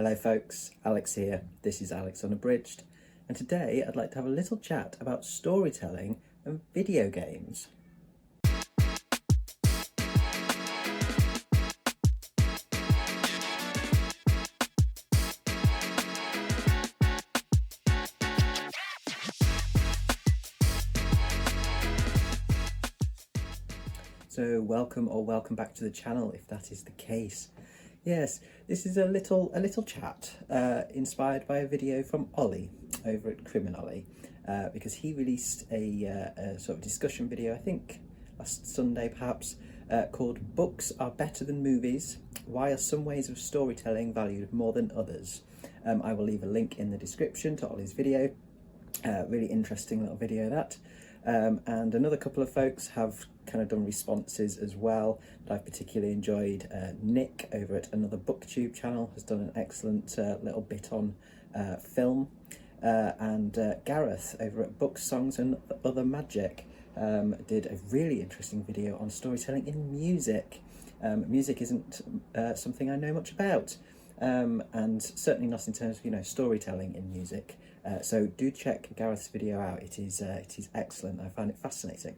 Hello folks, Alex here. This is Alex Unabridged, and today I'd like to have a little chat about storytelling and video games. So welcome back to the channel if that is the case. Yes, this is a little chat inspired by a video from Olly over at Criminally, because he released a sort of discussion video, I think last Sunday perhaps, called "Books Are Better Than Movies. Why are some ways of storytelling valued more than others?" I will leave a link in the description to Olly's video. Really interesting little video that. And another couple of folks have kind of done responses as well that I've particularly enjoyed. Nick over at Another Booktube channel has done an excellent little bit on film, and Gareth over at Books, Songs and Other Magic did a really interesting video on storytelling in music. Music isn't something I know much about, and certainly not in terms of storytelling in music. So do check Gareth's video out. It is excellent. I find it fascinating.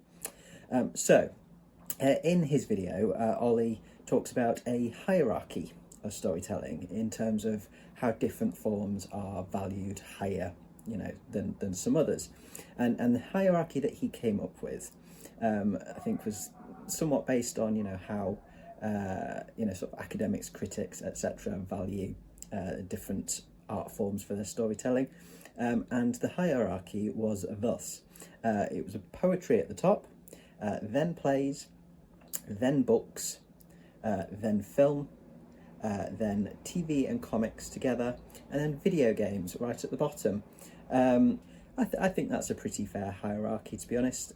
In his video, Olly talks about a hierarchy of storytelling in terms of how different forms are valued higher, than some others, and the hierarchy that he came up with, I think, was somewhat based on how sort of academics, critics, etc. value different art forms for their storytelling. And the hierarchy was thus: it was poetry at the top, then plays, then books, then film, then TV and comics together, and then video games right at the bottom. I think that's a pretty fair hierarchy, to be honest.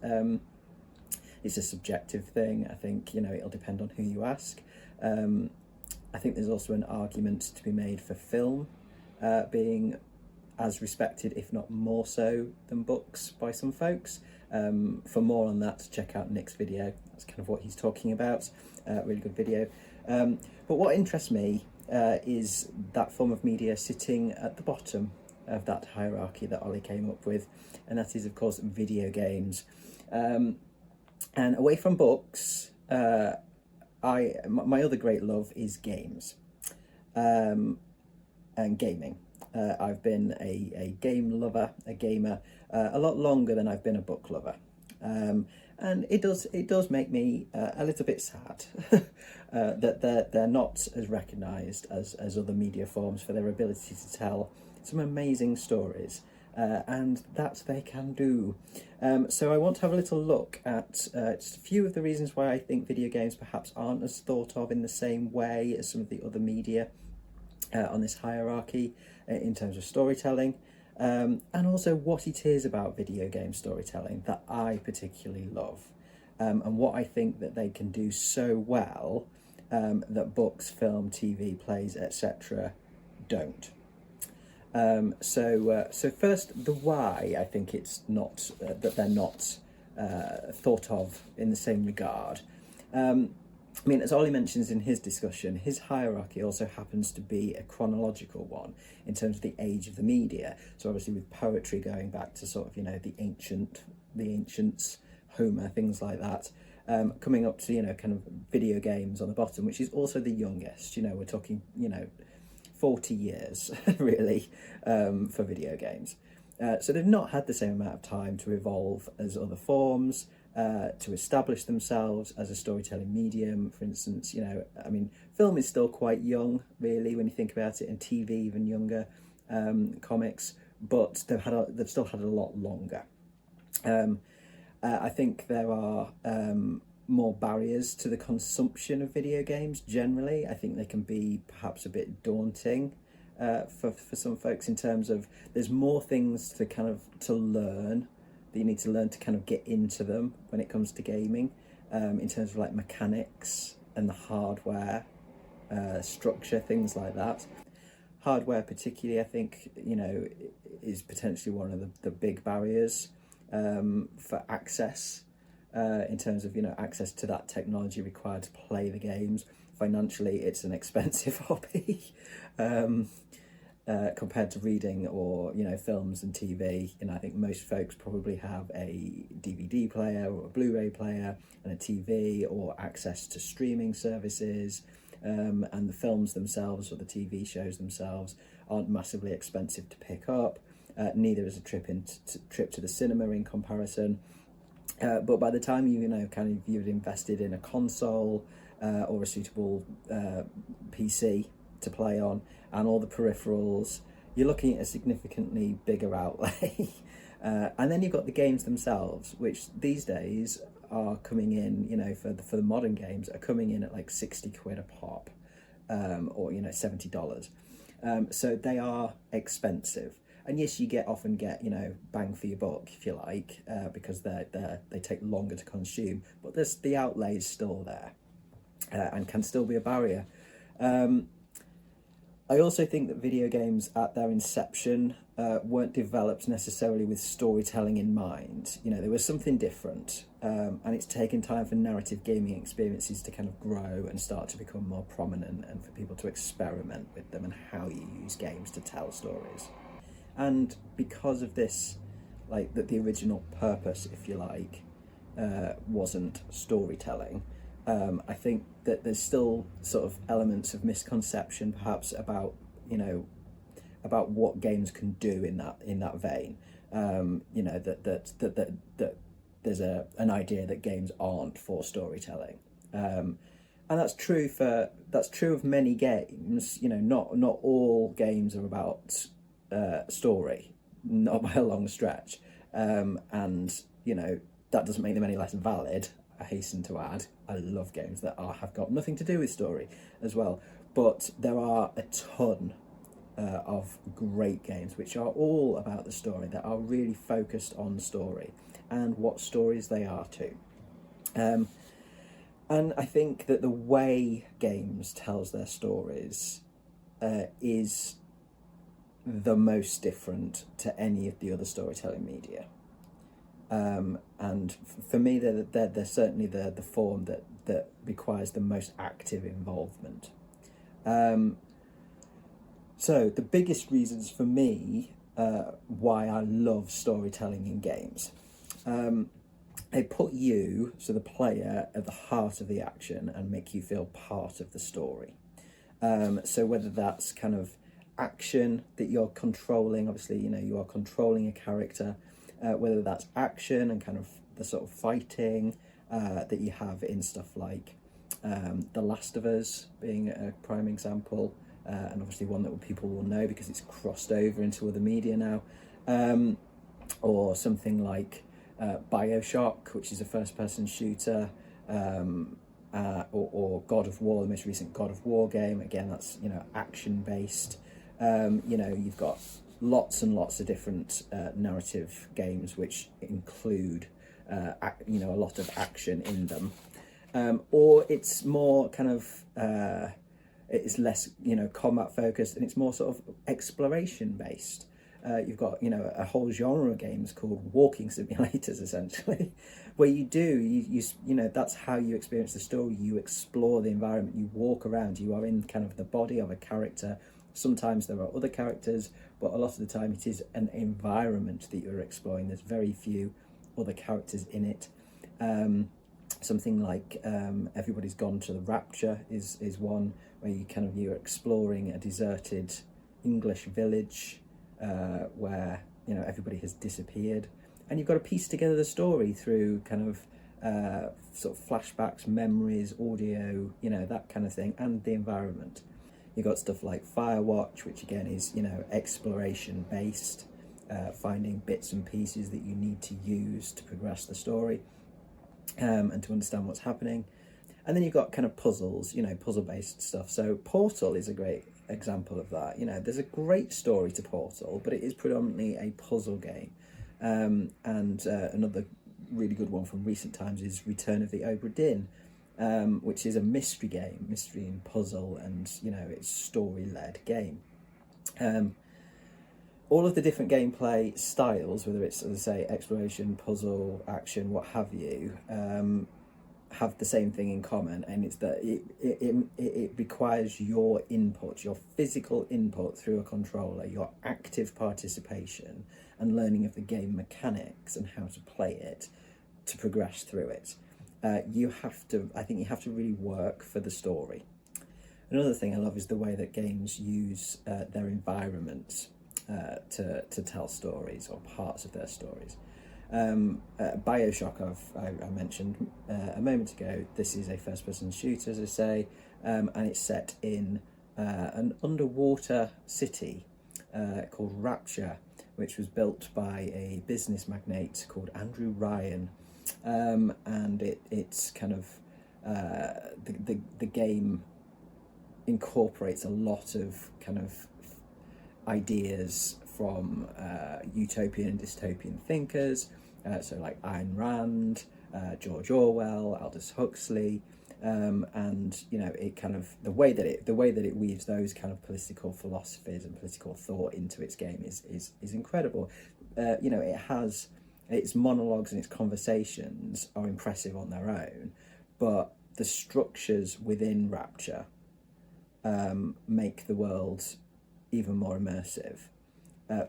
It's a subjective thing. I think it'll depend on who you ask. I think there's also an argument to be made for film being as respected, if not more so, than books by some folks. For more on that, check out Nick's video. That's kind of what he's talking about. Really good video. But what interests me is that form of media sitting at the bottom of that hierarchy that Olly came up with, and that is, of course, video games. And away from books, my other great love is games and gaming. I've been a game lover, a gamer, a lot longer than I've been a book lover, and it does make me a little bit sad that they're not as recognised as other media forms for their ability to tell some amazing stories, and that they can do. So I want to have a little look at just a few of the reasons why I think video games perhaps aren't as thought of in the same way as some of the other media on this hierarchy in terms of storytelling, and also what it is about video game storytelling that I particularly love, and what I think that they can do so well that books, film, TV, plays, etc. don't. So first, the why I think it's not that they're not thought of in the same regard. I mean, as Olly mentions in his discussion, his hierarchy also happens to be a chronological one in terms of the age of the media. So obviously with poetry going back to sort of, the ancients, Homer, things like that, coming up to, kind of video games on the bottom, which is also the youngest. We're talking, 40 years, really, for video games. So they've not had the same amount of time to evolve as other forms, to establish themselves as a storytelling medium. For instance, I mean, film is still quite young, really, when you think about it, and TV even younger, comics, but they've still had a lot longer. I think there are more barriers to the consumption of video games generally. I think they can be perhaps a bit daunting for some folks, in terms of there's more things to learn that you need to learn to kind of get into them when it comes to gaming, in terms of like mechanics and the hardware, structure, things like that. Hardware particularly, I think, is potentially one of the big barriers for access, in terms of access to that technology required to play the games. Financially, it's an expensive hobby. compared to reading or, you know, films and TV. You know, I think most folks probably have a DVD player or a Blu-ray player and a TV, or access to streaming services, and the films themselves or the TV shows themselves aren't massively expensive to pick up. Neither is a trip to the cinema in comparison. But by the time you've invested in a console or a suitable PC to play on, and all the peripherals, you're looking at a significantly bigger outlay. And then you've got the games themselves, which these days are coming in, you know, for the modern games, are coming in at like 60 quid a pop, or, you know, $70. So they are expensive. And yes, you often get, you know, bang for your buck, if you like, because they take longer to consume, but the outlay is still there, and can still be a barrier. I also think that video games at their inception weren't developed necessarily with storytelling in mind. You know, there was something different, and it's taken time for narrative gaming experiences to kind of grow and start to become more prominent, and for people to experiment with them and how you use games to tell stories. And because of this, like, that the original purpose, if you like, wasn't storytelling, I think that there's still sort of elements of misconception, perhaps, about, you know, about what games can do in that vein. You know, that there's an idea that games aren't for storytelling, and that's true of many games. You know, not all games are about story, not by a long stretch, and, you know, that doesn't make them any less valid. I hasten to add, I love games that have got nothing to do with story as well, but there are a ton of great games which are all about the story, that are really focused on the story and what stories they are too. And I think that the way games tells their stories is the most different to any of the other storytelling media. And for me, they're certainly the form that requires the most active involvement. So the biggest reasons for me why I love storytelling in games, they put you, so the player, at the heart of the action and make you feel part of the story. So whether that's kind of action that you're controlling, obviously, you know, you are controlling a character, whether that's action and kind of the sort of fighting that you have in stuff like The Last of Us being a prime example, and obviously one that people will know because it's crossed over into other media now, or something like Bioshock, which is a first-person shooter, or God of War, the most recent God of War game. Again, that's, you know, action-based. You know, you've got lots and lots of different narrative games which include, you know, a lot of action in them. Or it's more kind of, it's less, you know, combat focused, and it's more sort of exploration based. You've got, you know, a whole genre of games called walking simulators, essentially, where you know, that's how you experience the story. You explore the environment, you walk around, you are in kind of the body of a character. Sometimes there are other characters, but a lot of the time it is an environment that you're exploring. There's very few other characters in it. Something like Everybody's Gone to the Rapture is one where you're exploring a deserted English village where, you know, everybody has disappeared, and you've got to piece together the story through kind of sort of flashbacks, memories, audio, you know, that kind of thing, and the environment. You've got stuff like Firewatch, which again is, you know, exploration based, finding bits and pieces that you need to use to progress the story, and to understand what's happening. And then you've got kind of puzzles, you know, puzzle based stuff. So Portal is a great example of that. You know, there's a great story to Portal, but it is predominantly a puzzle game. And another really good one from recent times is Return of the Obra Dinn, which is a mystery game, mystery and puzzle, and, you know, it's story-led game. All of the different gameplay styles, whether it's, as I say, exploration, puzzle, action, what have you, have the same thing in common, and it's that it requires your input, your physical input through a controller, your active participation and learning of the game mechanics and how to play it to progress through it. I think you have to really work for the story. Another thing I love is the way that games use their environments to tell stories, or parts of their stories. Bioshock, I mentioned a moment ago, this is a first-person shooter, as I say, and it's set in an underwater city called Rapture, which was built by a business magnate called Andrew Ryan, and it's kind of the game incorporates a lot of kind of ideas from utopian and dystopian thinkers, so like Ayn Rand, George Orwell, Aldous Huxley, and you know, it kind of the way that it weaves those kind of political philosophies and political thought into its game is incredible. You know, it has its monologues and its conversations are impressive on their own, but the structures within Rapture make the world even more immersive,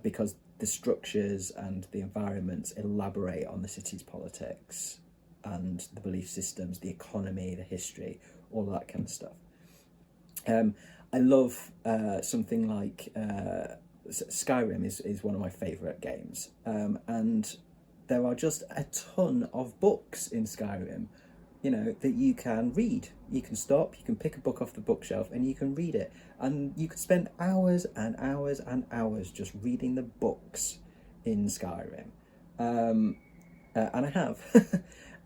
because the structures and the environments elaborate on the city's politics and the belief systems, the economy, the history, all that kind of stuff. I love something like Skyrim is one of my favourite games, and there are just a ton of books in Skyrim, you know, that you can read. You can stop, you can pick a book off the bookshelf and you can read it. And you could spend hours and hours and hours just reading the books in Skyrim. And I have.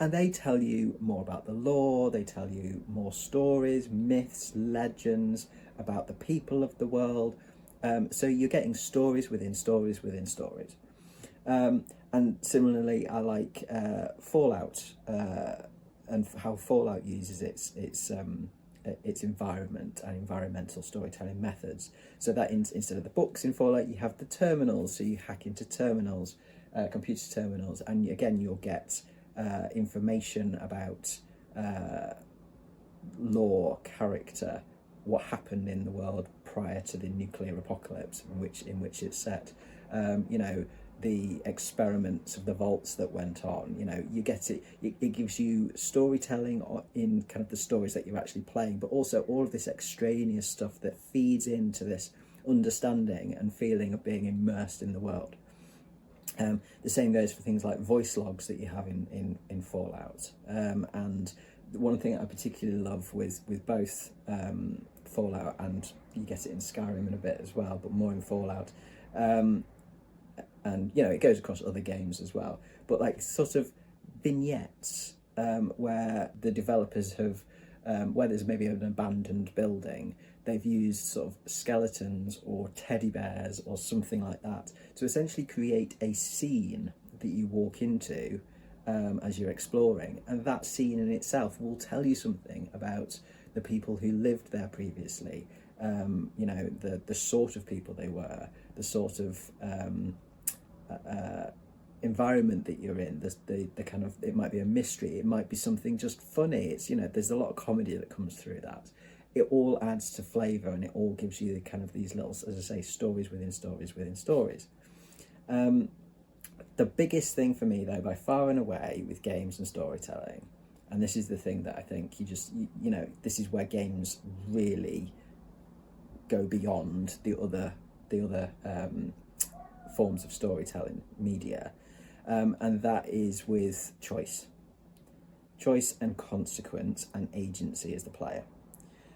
And they tell you more about the lore, they tell you more stories, myths, legends about the people of the world. So you're getting stories within stories within stories. And similarly, I like Fallout, and how Fallout uses its environment and environmental storytelling methods. So that instead of the books in Fallout, you have the terminals. So you hack into terminals, computer terminals, and again you'll get information about lore, character, what happened in the world prior to the nuclear apocalypse in which it's set. You know, the experiments of the vaults that went on, you know, you get it gives you storytelling in kind of the stories that you're actually playing, but also all of this extraneous stuff that feeds into this understanding and feeling of being immersed in the world. The same goes for things like voice logs that you have in Fallout, and one thing I particularly love with both Fallout, and you get it in Skyrim in a bit as well, but more in Fallout, and you know, it goes across other games as well, but like sort of vignettes where the developers have where there's maybe an abandoned building, they've used sort of skeletons or teddy bears or something like that to essentially create a scene that you walk into as you're exploring, and that scene in itself will tell you something about the people who lived there previously, you know, the sort of people they were, the sort of environment that you're in, the kind of, it might be a mystery, it might be something just funny, it's, you know, there's a lot of comedy that comes through that. It all adds to flavour, and it all gives you the kind of these little, as I say, stories within stories within stories. The biggest thing for me, though, by far and away with games and storytelling, and this is the thing that I think you know, this is where games really go beyond the other forms of storytelling media, and that is with choice and consequence and agency as the player.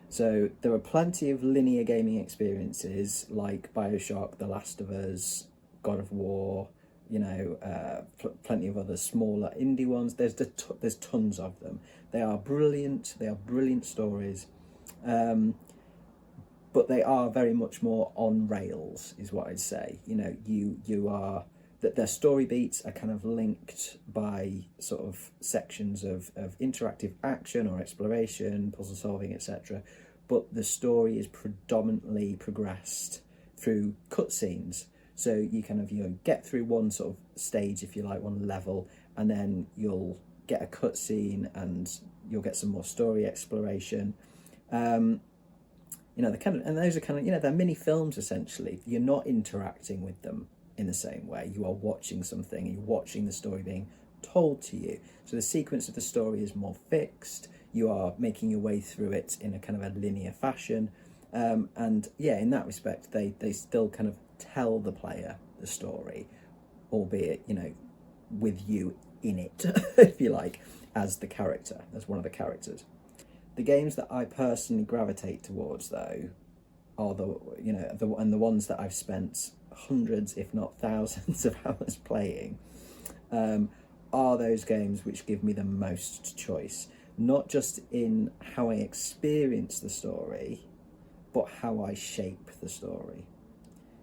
So there are plenty of linear gaming experiences like Bioshock, The Last of Us, God of War, you know, plenty of other smaller indie ones. There's tons of them. They are brilliant stories, but they are very much more on rails, is what I'd say. You know, you are, that their story beats are kind of linked by sort of sections of interactive action or exploration, puzzle solving, etc. But the story is predominantly progressed through cutscenes. So you kind of, you know, get through one sort of stage, if you like, one level, and then you'll get a cutscene, and you'll get some more story exploration. You know, and those are kind of, you know, they're mini films essentially. You're not interacting with them in the same way. You are watching something, you're watching the story being told to you. So the sequence of the story is more fixed. You are making your way through it in a kind of a linear fashion. And yeah, in that respect, they still kind of tell the player the story, albeit, you know, with you in it, if you like, as the character, as one of the characters. The games that I personally gravitate towards, though, are the ones that I've spent hundreds, if not thousands, of hours playing, are those games which give me the most choice, not just in how I experience the story, but how I shape the story.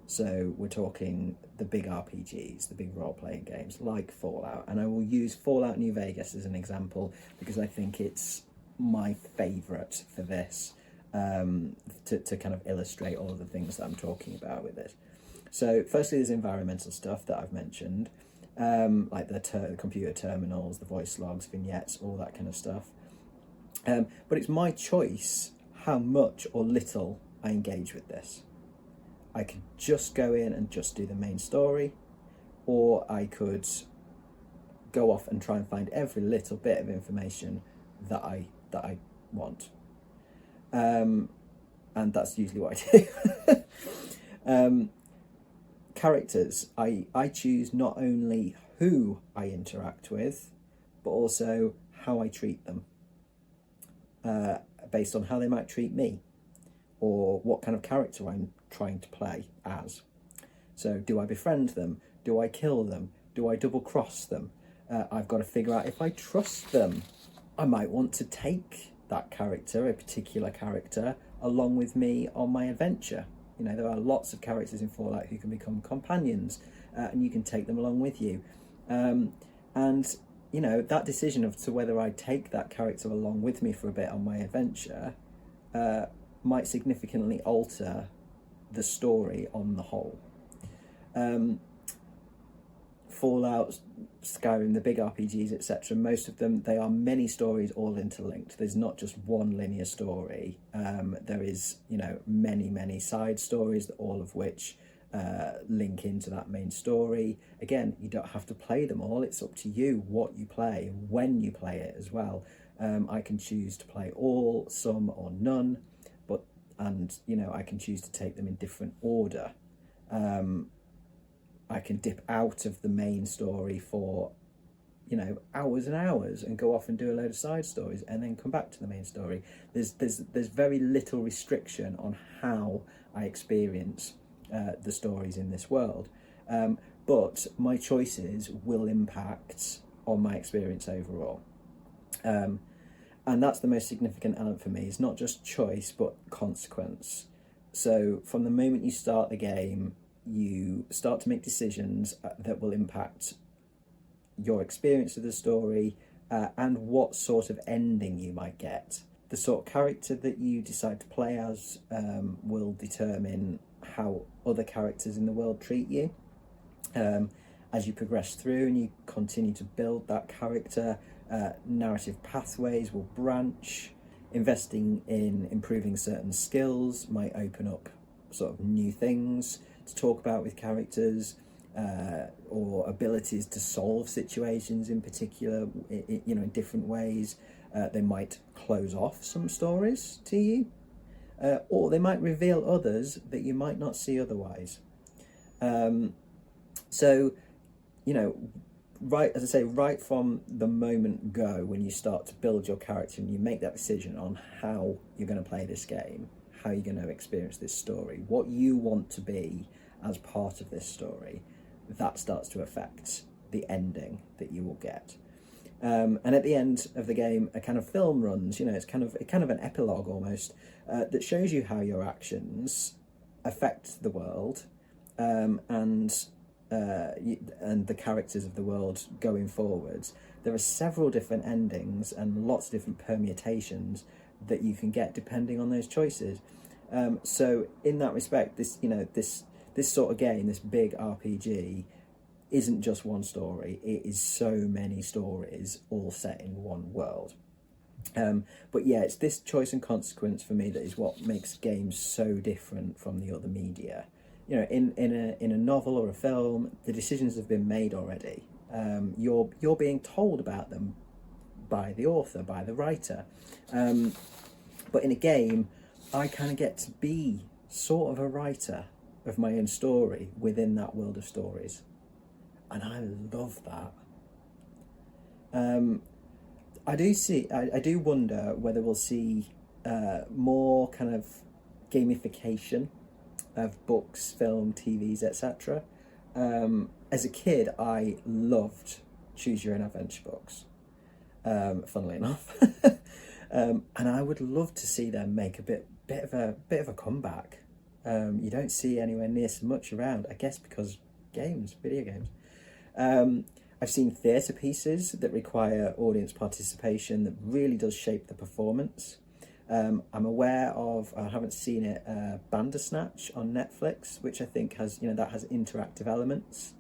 So we're talking the big RPGs, the big role-playing games like Fallout, and I will use Fallout New Vegas as an example because I think it's my favourite for this, to kind of illustrate all of the things that I'm talking about with it. So firstly, there's environmental stuff that I've mentioned, like the computer terminals, the voice logs, vignettes, all that kind of stuff. But it's my choice how much or little I engage with this. I could just go in and just do the main story, or I could go off and try and find every little bit of information that I want. And that's usually what I do. Characters, I choose not only who I interact with, but also how I treat them, based on how they might treat me, or what kind of character I'm trying to play as. So do I befriend them? Do I kill them? Do I double cross them? I've got to figure out if I trust them. I might want to take that character, a particular character, along with me on my adventure. You know, there are lots of characters in Fallout who can become companions, and you can take them along with you. And, you know, that decision of to whether I take that character along with me for a bit on my adventure might significantly alter the story on the whole. Fallout, Skyrim, the big RPGs, etc., most of them, they are many stories all interlinked. There's not just one linear story. There is, you know, many side stories, all of which link into that main story. Again, you don't have to play them all. It's up to you what you play, when you play it as well. I can choose to play all, some, or none, and you know, I can choose to take them in different order. I can dip out of the main story for, you know, hours and hours and go off and do a load of side stories and then come back to the main story. There's very little restriction on how I experience the stories in this world, but my choices will impact on my experience overall. And that's the most significant element for me. It's not just choice, but consequence. So from the moment you start the game, you start to make decisions that will impact your experience of the story, and what sort of ending you might get. The sort of character that you decide to play as will determine how other characters in the world treat you. As you progress through and you continue to build that character, narrative pathways will branch. Investing in improving certain skills might open up sort of new things to talk about with characters, or abilities to solve situations in particular, you know, in different ways. They might close off some stories to you, or they might reveal others that you might not see otherwise. So, you know, right, as I say, right from the moment go, when you start to build your character and you make that decision on how you're going to play this game, how you're going to experience this story, what you want to be as part of this story, that starts to affect the ending that you will get. And at the end of the game, a kind of film runs. You know, it's kind of an epilogue almost, that shows you how your actions affect the world, and the characters of the world going forwards. There are several different endings and lots of different permutations that you can get depending on those choices. So in that respect, this sort of game, this big RPG, isn't just one story. It is so many stories all set in one world. But yeah, it's this choice and consequence for me that is what makes games so different from the other media. You know, in a novel or a film, the decisions have been made already. You're being told about them by the author, by the writer. But in a game, I kind of get to be sort of a writer of my own story within that world of stories, and I love that. I do wonder whether we'll see more kind of gamification of books, film, TVs, etc. As a kid, I loved choose your own adventure books. Funnily enough, and I would love to see them make a bit of a comeback. You don't see anywhere near so much around, I guess, because video games. I've seen theatre pieces that require audience participation that really does shape the performance. I'm aware of, I haven't seen it, Bandersnatch on Netflix, which I think has, that has interactive elements.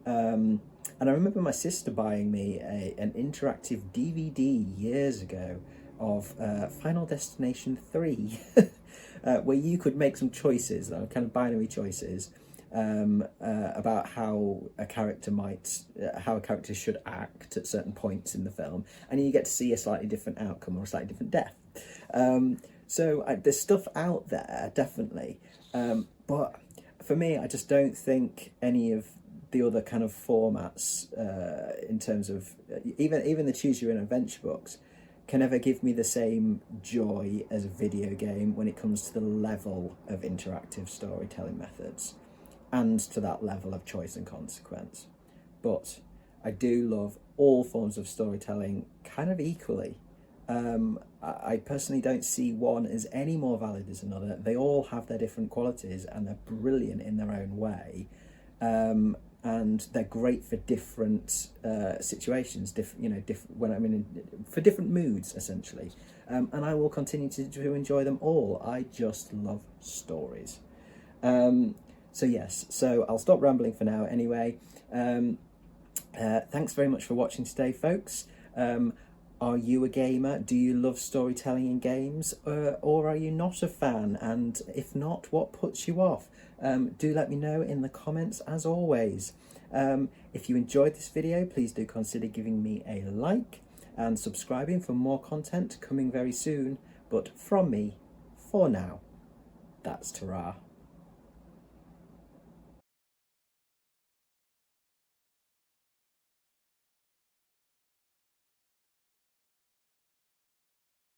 And I remember my sister buying me an interactive DVD years ago of Final Destination 3, where you could make some choices, kind of binary choices, about how a character should act at certain points in the film, and you get to see a slightly different outcome or a slightly different death. So there's stuff out there, definitely, but for me, I just don't think any of the other kind of formats, in terms of even the choose your own adventure books, can ever give me the same joy as a video game when it comes to the level of interactive storytelling methods and to that level of choice and consequence. But I do love all forms of storytelling kind of equally. I personally don't see one as any more valid as another. They all have their different qualities and they're brilliant in their own way. And they're great for different situations, for different moods, essentially. And I will continue to enjoy them all. I just love stories. So yes, so I'll stop rambling for now anyway. Thanks very much for watching today, folks. Are you a gamer? Do you love storytelling in games? Or are you not a fan? And if not, what puts you off? Do let me know in the comments, as always. If you enjoyed this video, please do consider giving me a like and subscribing for more content coming very soon. But from me, for now, that's ta-ra.